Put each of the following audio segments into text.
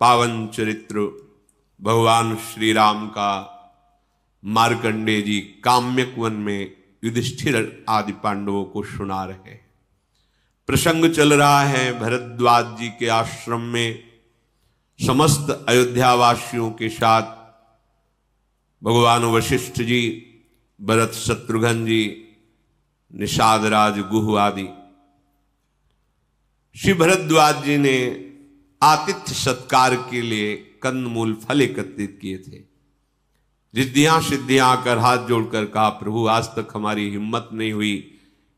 पावन चरित्र भगवान श्री राम का मार्कंडेय जी काम्यक वन में युधिष्ठिर आदि पांडवों को सुना रहे हैं। प्रसंग चल रहा है भरद्वाज जी के आश्रम में समस्त अयोध्यावासियों के साथ भगवान वशिष्ठ जी, भरत शत्रुघ्न जी, निषाद राज गुह आदि। श्री भरद्वाज जी ने आतिथ्य सत्कार के लिए कंदमूल फल एकत्रित किए थे। रिद्धियां सिद्धियां आकर हाथ जोड़कर कहा, प्रभु आज तक हमारी हिम्मत नहीं हुई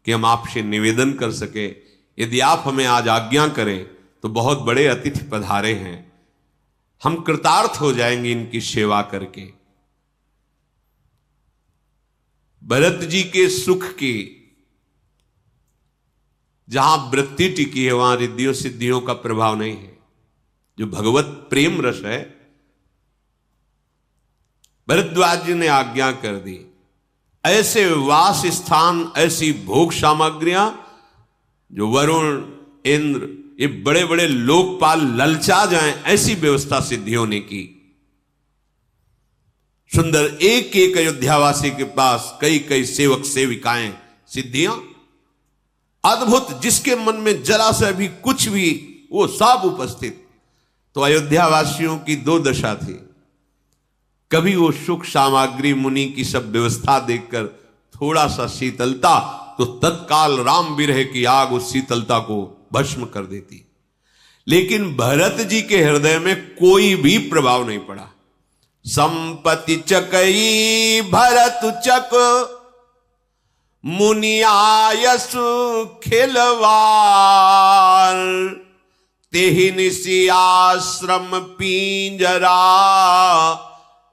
कि हम आपसे निवेदन कर सके, यदि आप हमें आज आज्ञा करें तो बहुत बड़े अतिथि पधारे हैं, हम कृतार्थ हो जाएंगे इनकी सेवा करके। भरत जी के सुख की जहां वृत्ति टिकी है वहां रिद्धियों सिद्धियों का प्रभाव नहीं है। जो भगवत प्रेम रस है, भरद्वाज जी ने आज्ञा कर दी, ऐसे वास स्थान, ऐसी भोग सामग्रियां जो वरुण इंद्र ये बड़े बड़े लोकपाल ललचा जाएं, ऐसी व्यवस्था सिद्धियों ने की। सुंदर एक एक अयोध्यावासी के पास कई कई सेवक सेविकाएं, सिद्धियां अद्भुत, जिसके मन में जरा सा भी कुछ भी वो सब उपस्थित। तो अयोध्यावासियों की दो दशा थी, कभी वो सुख सामग्री मुनि की सब व्यवस्था देखकर थोड़ा सा शीतलता तो तत्काल राम विरह की आग उस शीतलता को भस्म कर देती। लेकिन भरत जी के हृदय में कोई भी प्रभाव नहीं पड़ा। संपत्ति चकई भरत चक मुनियायसु खिलवार, तेहि निसि आश्रम पिंजरा,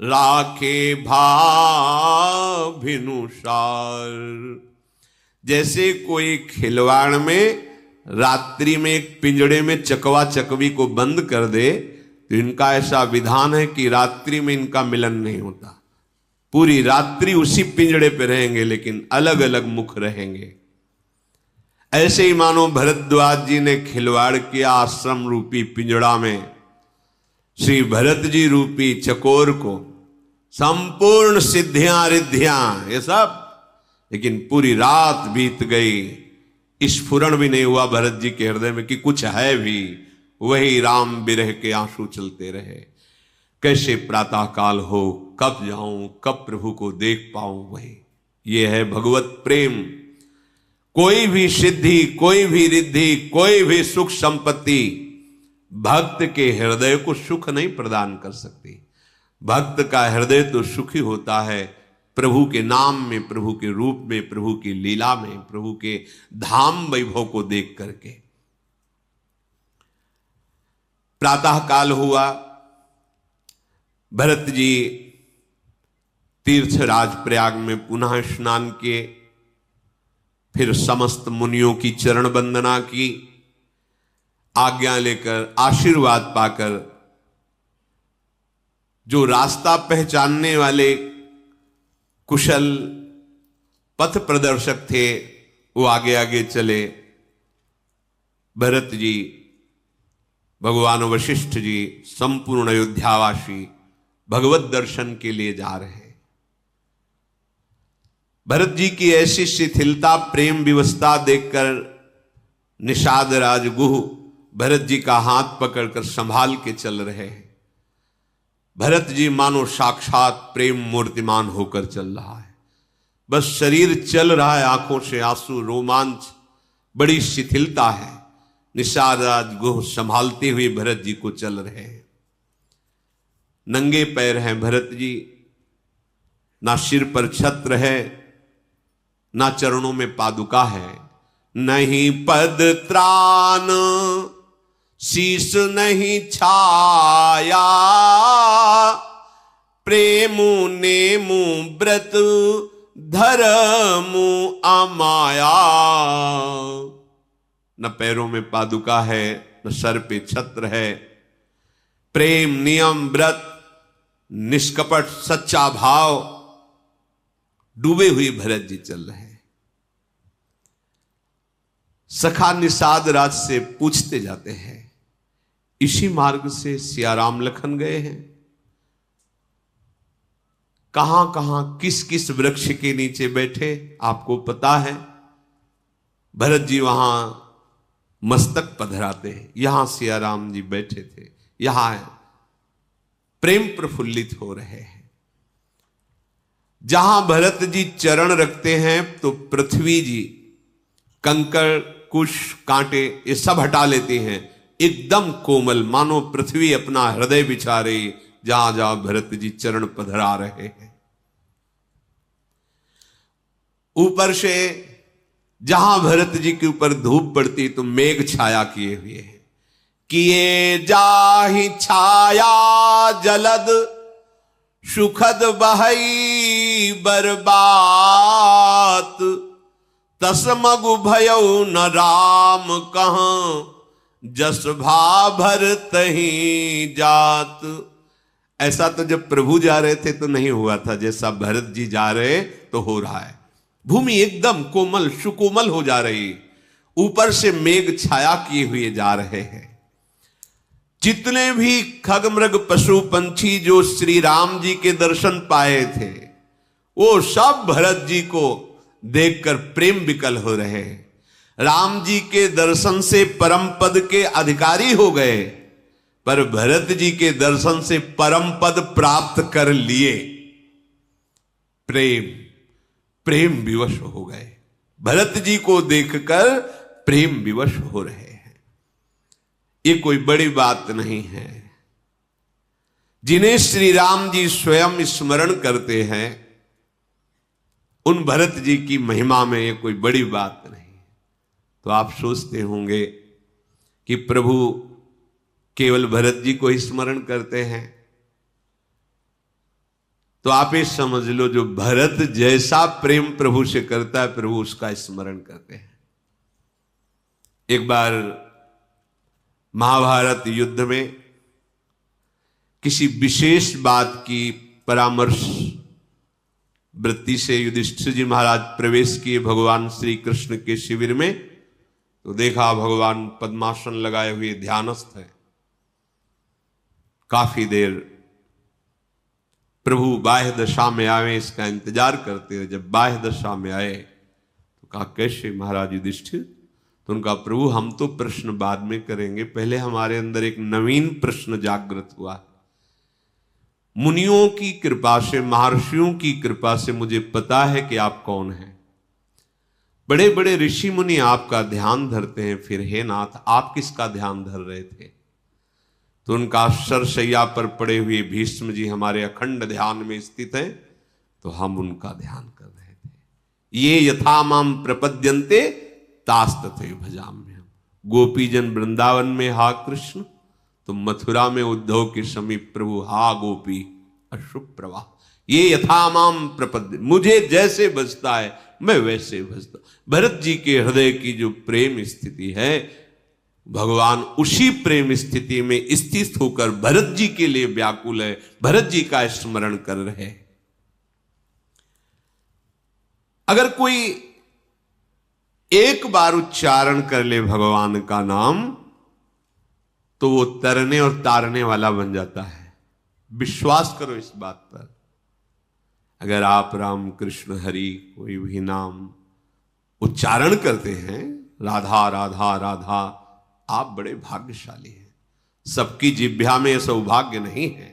राखे भाभिनुसार। जैसे कोई खिलवाड़ में रात्रि में एक पिंजड़े में चकवा चकवी को बंद कर दे, तो इनका ऐसा विधान है कि रात्रि में इनका मिलन नहीं होता। पूरी रात्रि उसी पिंजड़े पे रहेंगे, लेकिन अलग अलग मुख रहेंगे। ऐसे ही मानो भरद्वाज जी ने खिलवाड़ किया आश्रम रूपी पिंजड़ा में श्री भरत जी रूपी चकोर को, संपूर्ण सिद्धियां रिद्धियां ये सब, लेकिन पूरी रात बीत गई, स्फुरण भी नहीं हुआ भरत जी के हृदय में कि कुछ है भी। वही राम विरह के आंसू चलते रहे। कैसे प्रातः काल हो, कब जाऊं, कब प्रभु को देख पाऊं, वही ये है भगवत प्रेम। कोई भी सिद्धि, कोई भी रिद्धि, कोई भी सुख संपत्ति भक्त के हृदय को सुख नहीं प्रदान कर सकती। भक्त का हृदय तो सुखी होता है प्रभु के नाम में, प्रभु के रूप में, प्रभु की लीला में, प्रभु के धाम वैभव को देख करके। प्रातः काल हुआ, भरत जी तीर्थराज प्रयाग में पुनः स्नान किए, फिर समस्त मुनियों की चरण वंदना की, आज्ञा लेकर आशीर्वाद पाकर जो रास्ता पहचानने वाले कुशल पथ प्रदर्शक थे वो आगे आगे चले। भरत जी, भगवान वशिष्ठ जी, संपूर्ण अयोध्यावासी भगवत दर्शन के लिए जा रहे हैं। भरत जी की ऐसी शिथिलता, प्रेम विवस्था देखकर निषाद राज गुह भरत जी का हाथ पकड़कर संभाल के चल रहे हैं। भरत जी मानो साक्षात प्रेम मूर्तिमान होकर चल रहा है। बस शरीर चल रहा है, आंखों से आंसू, रोमांच, बड़ी शिथिलता है। निषाद राज गुह संभालते हुए भरत जी को चल रहे हैं। नंगे पैर हैं भरत जी, ना सिर पर छत्र है, ना चरणों में पादुका है। नहीं पद त्राण शीश नहीं छाया, प्रेमु नेमु व्रत धर्मु अमाया। न पैरों में पादुका है, न सर पे छत्र है। प्रेम, नियम, व्रत, निष्कपट सच्चा भाव डूबे हुए भरत जी चल रहे हैं। सखा निषाद राज से पूछते जाते हैं, इसी मार्ग से सिया राम लखन गए हैं। कहां कहां किस किस वृक्ष के नीचे बैठे आपको पता है। भरत जी वहां मस्तक पधराते हैं, यहां सिया राम जी बैठे थे, यहां प्रेम प्रफुल्लित हो रहे हैं। जहां भरत जी चरण रखते हैं तो पृथ्वी जी कंकड़ कुश कांटे ये सब हटा लेते हैं, एकदम कोमल, मानो पृथ्वी अपना हृदय बिछा रही जहां जहां भरत जी चरण पधरा रहे हैं। ऊपर से जहां भरत जी के ऊपर धूप पड़ती तो मेघ छाया किए हुए हैं। किए जाहि छाया जलद सुखद बहई बरबात, तसमगु भयउ न राम कहां जस भा भरत ही जात। ऐसा तो जब प्रभु जा रहे थे तो नहीं हुआ था, जैसा भरत जी जा रहे तो हो रहा है। भूमि एकदम कोमल सुकोमल हो जा रही, ऊपर से मेघ छाया किए हुए जा रहे हैं। जितने भी खग मृग पशु पंछी जो श्री राम जी के दर्शन पाए थे वो सब भरत जी को देखकर प्रेम विकल हो रहे हैं। राम जी के दर्शन से परम पद के अधिकारी हो गए, पर भरत जी के दर्शन से परम पद प्राप्त कर लिए। प्रेम विवश हो गए, भरत जी को देखकर प्रेम विवश हो रहे हैं। ये कोई बड़ी बात नहीं है। जिन्हें श्री राम जी स्वयं स्मरण करते हैं उन भरत जी की महिमा में ये कोई बड़ी बात नहीं। तो आप सोचते होंगे कि प्रभु केवल भरत जी को ही स्मरण करते हैं, तो आप ये समझ लो जो भरत जैसा प्रेम प्रभु से करता है प्रभु उसका स्मरण करते हैं। एक बार महाभारत युद्ध में किसी विशेष बात की परामर्श वृत्ति से युधिष्ठिर जी महाराज प्रवेश किए भगवान श्री कृष्ण के शिविर में, तो देखा भगवान पद्मासन लगाए हुए ध्यानस्थ है। काफी देर प्रभु बाह्य दशा में आए इसका इंतजार करते रहे। जब बाह्य दशा में आए तो कहा कैसे महाराज युधिष्ठिर? तो उनका प्रभु हम तो प्रश्न बाद में करेंगे, पहले हमारे अंदर एक नवीन प्रश्न जागृत हुआ। मुनियों की कृपा से महर्षियों की कृपा से मुझे पता है कि आप कौन हैं। बड़े बड़े ऋषि मुनि आपका ध्यान धरते हैं, फिर हे नाथ आप किसका ध्यान धर रहे थे? तो उनका सरसैया पर पड़े हुए भीष्म जी हमारे अखंड ध्यान में स्थित हैं, तो हम उनका ध्यान कर रहे थे। ये यथा माम प्रपद्यन्ते तास्तथैव भजाम्यहम्। गोपीजन वृंदावन में हा कृष्ण, तो मथुरा में उद्धव के समीप प्रभु हा गोपी अश्रु प्रवाह। ये यथा माम प्रपद्य, मुझे जैसे भजता है मैं वैसे भजता। भरत जी के हृदय की जो प्रेम स्थिति है, भगवान उसी प्रेम स्थिति में स्थित होकर भरत जी के लिए व्याकुल है, भरत जी का स्मरण कर रहे हैं। अगर कोई एक बार उच्चारण कर ले भगवान का नाम तो वो तरने और तारने वाला बन जाता है। विश्वास करो इस बात पर। अगर आप राम कृष्ण हरि कोई भी नाम उच्चारण करते हैं, राधा राधा राधा, आप बड़े भाग्यशाली हैं। सबकी जिह्वा में सौभाग्य नहीं है।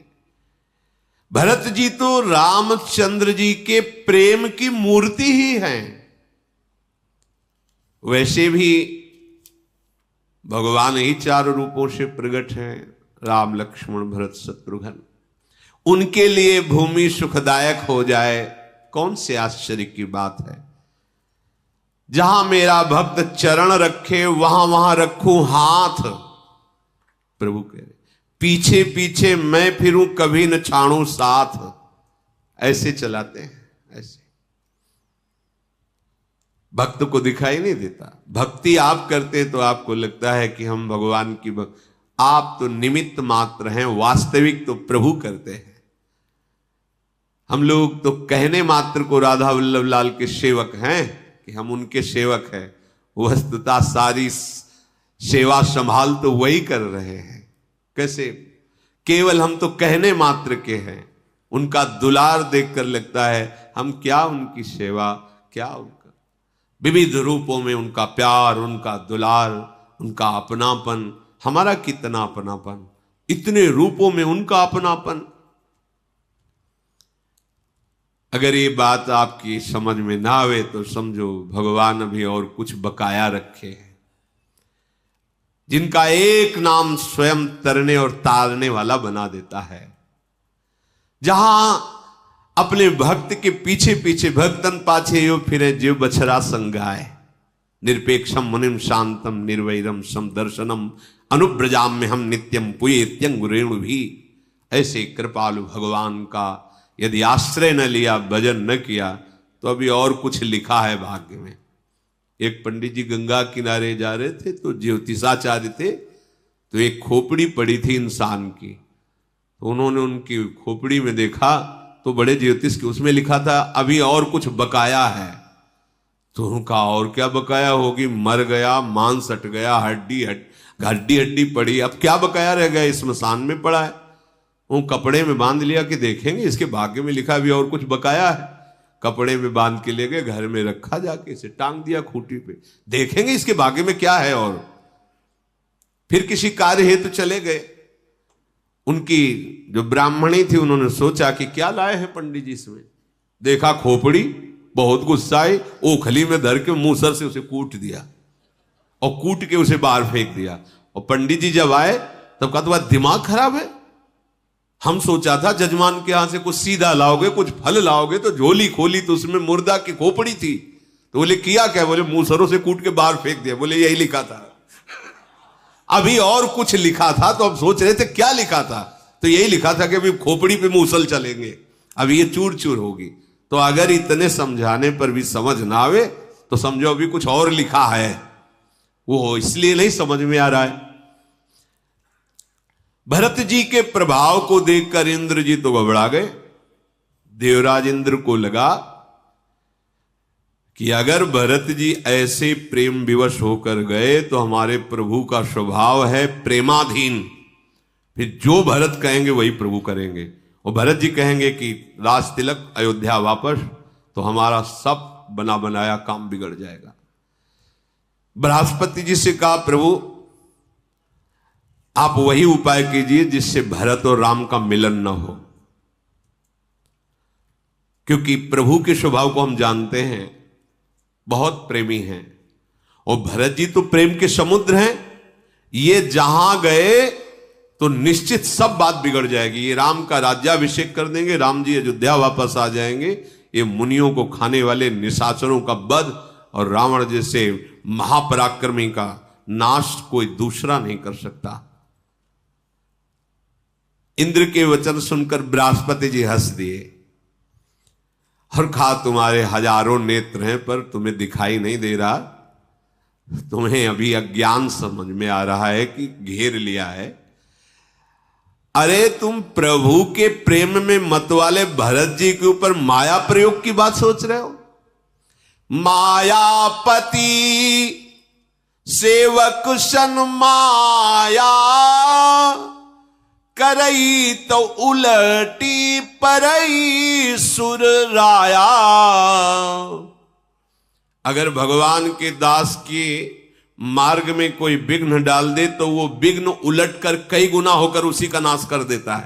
भरत जी तो रामचंद्र जी के प्रेम की मूर्ति ही हैं। वैसे भी भगवान ही चारों रूपों से प्रकट हैं, राम लक्ष्मण भरत शत्रुघ्न। उनके लिए भूमि सुखदायक हो जाए कौन से आश्चर्य की बात है। जहां मेरा भक्त चरण रखे वहां वहां रखूं हाथ, प्रभु कह रहे पीछे पीछे मैं फिरूं कभी न छाड़ूं साथ। ऐसे चलाते हैं, ऐसे भक्त को दिखाई नहीं देता। भक्ति आप करते तो आपको लगता है कि हम भगवान की भक्त, आप तो निमित्त मात्र हैं, वास्तविक तो प्रभु करते हैं। हम लोग तो कहने मात्र को राधा वल्लभ लाल के सेवक हैं कि हम उनके सेवक हैं, वस्तुतः सारी सेवा संभाल तो वही कर रहे हैं। कैसे, केवल हम तो कहने मात्र के हैं। उनका दुलार देखकर लगता है हम क्या उनकी सेवा, क्या उनका विविध रूपों में उनका प्यार, उनका दुलार, उनका अपनापन, हमारा कितना अपनापन, इतने रूपों में उनका अपनापन। अगर ये बात आपकी समझ में ना आवे तो समझो भगवान अभी और कुछ बकाया रखे हैं, जिनका एक नाम स्वयं तरने और तारने वाला बना देता है। जहां अपने भक्त के पीछे पीछे भक्तन पाछे यो फिरे जीव बछरा संगाए, निरपेक्षम मुनिम शांतम निर्वैरम समदर्शनम अनुब्रजाम में हम नित्यम पुयेत्यंग रेणु भी। ऐसे कृपालु भगवान का यदि आश्रय न लिया, भजन न किया, तो अभी और कुछ लिखा है भाग्य में। एक पंडित जी गंगा किनारे जा रहे थे तो ज्योतिषाचार्य थे, तो एक खोपड़ी पड़ी थी इंसान की, तो उन्होंने उनकी खोपड़ी में देखा तो बड़े ज्योतिष के उसमें लिखा था अभी और कुछ बकाया है। तो उनका और क्या बकाया होगी, मर गया, मांस हट गया, हड्डी पड़ी, अब क्या बकाया रह गया, स्मशान में पड़ा है। वो कपड़े में बांध लिया कि देखेंगे इसके भाग्य में लिखा अभी और कुछ बकाया है। कपड़े में बांध के ले गए, घर में रखा, जाके इसे टांग दिया खूंटी पे, देखेंगे इसके भाग्य में क्या है। और फिर किसी कार्य हेतु चले गए। उनकी जो ब्राह्मणी थी उन्होंने सोचा कि क्या लाए हैं पंडित जी इसमें, देखा खोपड़ी, बहुत गुस्सा आई, ओखली में धर के मूसर से उसे कूट दिया और कूट के उसे बाहर फेंक दिया। और पंडित जी जब आए तब कहा तुम्हारा दिमाग खराब है, हम सोचा था जजमान के यहां से कुछ सीधा लाओगे, कुछ फल लाओगे, तो झोली खोली तो उसमें मुर्दा की खोपड़ी थी। तो बोले किया क्या, बोले मूसरों से कूट के बाहर फेंक दिया। बोले यही लिखा था, अभी और कुछ लिखा था। तो अब सोच रहे थे क्या लिखा था, तो यही लिखा था कि अभी खोपड़ी पे मूसल चलेंगे, अभी ये चूर चूर होगी। तो अगर इतने समझाने पर भी समझ ना आवे तो समझो अभी कुछ और लिखा है, वो इसलिए नहीं समझ में आ रहा है। भरत जी के प्रभाव को देखकर इंद्र जी तो घबरा गए। देवराज इंद्र को लगा कि अगर भरत जी ऐसे प्रेम विवश होकर गए तो हमारे प्रभु का स्वभाव है प्रेमाधीन, फिर जो भरत कहेंगे वही प्रभु करेंगे। और भरत जी कहेंगे कि राज तिलक अयोध्या वापस, तो हमारा सब बना बनाया काम बिगड़ जाएगा। बृहस्पति जी से कहा प्रभु आप वही उपाय कीजिए जिससे भरत और राम का मिलन न हो, क्योंकि प्रभु के स्वभाव को हम जानते हैं, बहुत प्रेमी हैं। और भरत जी तो प्रेम के समुद्र हैं, ये जहां गए तो निश्चित सब बात बिगड़ जाएगी। ये राम का राज्याभिषेक कर देंगे, राम जी अयोध्या वापस आ जाएंगे, ये मुनियों को खाने वाले निशाचरों का वध और रावण जैसे महापराक्रमी का नाश कोई दूसरा नहीं कर सकता। इंद्र के वचन सुनकर बृहस्पति जी हंस दिए और कहा तुम्हारे हजारों नेत्र हैं पर तुम्हें दिखाई नहीं दे रहा, तुम्हें अभी अज्ञान समझ में आ रहा है कि घेर लिया है। अरे तुम प्रभु के प्रेम में मत वाले भरत जी के ऊपर माया प्रयोग की बात सोच रहे हो। मायापति सेवक सन माया करई तो उलटी परई सुर राया। अगर भगवान के दास के मार्ग में कोई विघ्न डाल दे तो वो विघ्न उलट कर कई गुना होकर उसी का नाश कर देता है।